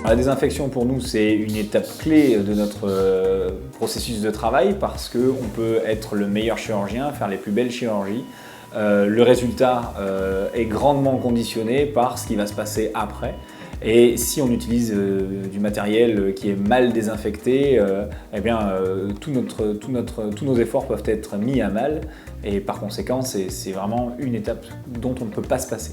La désinfection pour nous c'est une étape clé de notre processus de travail parce qu'on peut être le meilleur chirurgien, faire les plus belles chirurgies. Le résultat est grandement conditionné par ce qui va se passer après. Et si on utilise du matériel qui est mal désinfecté, eh bien, tous nos efforts peuvent être mis à mal. Et par conséquent, c'est vraiment une étape dont on ne peut pas se passer.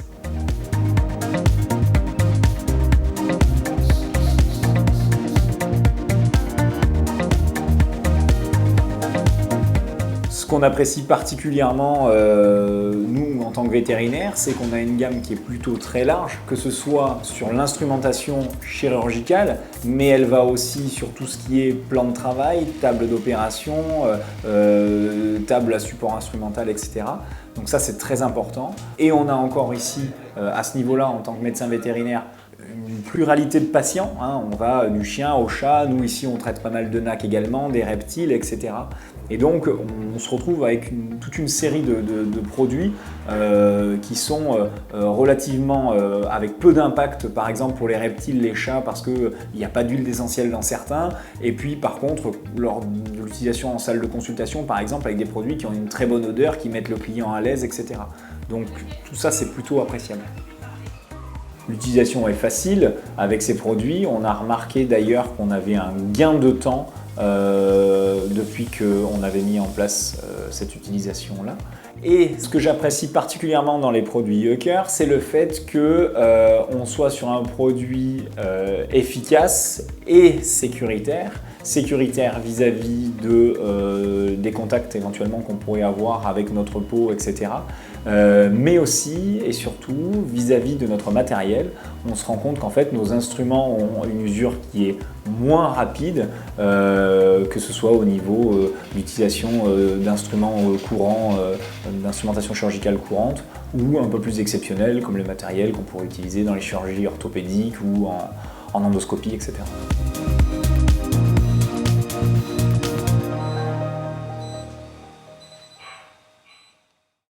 Ce qu'on apprécie particulièrement, nous, en tant que vétérinaires, c'est qu'on a une gamme qui est plutôt très large, que ce soit sur l'instrumentation chirurgicale, mais elle va aussi sur tout ce qui est plan de travail, table d'opération, table à support instrumental, etc. Donc ça, c'est très important. Et on a encore ici, à ce niveau-là, en tant que médecin vétérinaire, une pluralité de patients, hein. On va du chien au chat, nous ici on traite pas mal de nacs également, des reptiles, etc. Et donc on se retrouve avec toute une série de produits qui sont relativement avec peu d'impact, par exemple pour les reptiles, les chats, parce qu'il n'y a pas d'huile essentielle dans certains, et puis par contre lors de l'utilisation en salle de consultation, par exemple avec des produits qui ont une très bonne odeur, qui mettent le client à l'aise, etc. Donc tout ça c'est plutôt appréciable. L'utilisation est facile avec ces produits. On a remarqué d'ailleurs qu'on avait un gain de temps depuis qu'on avait mis en place cette utilisation-là. Et ce que j'apprécie particulièrement dans les produits Euker, c'est le fait qu'on soit sur un produit efficace et sécuritaire. Sécuritaire vis-à-vis des contacts éventuellement qu'on pourrait avoir avec notre peau, etc. Mais aussi et surtout vis-à-vis de notre matériel. On se rend compte qu'en fait nos instruments ont une usure qui est moins rapide, que ce soit au niveau d'utilisation d'instruments courants, d'instrumentation chirurgicale courante, ou un peu plus exceptionnels comme le matériel qu'on pourrait utiliser dans les chirurgies orthopédiques ou en endoscopie, etc.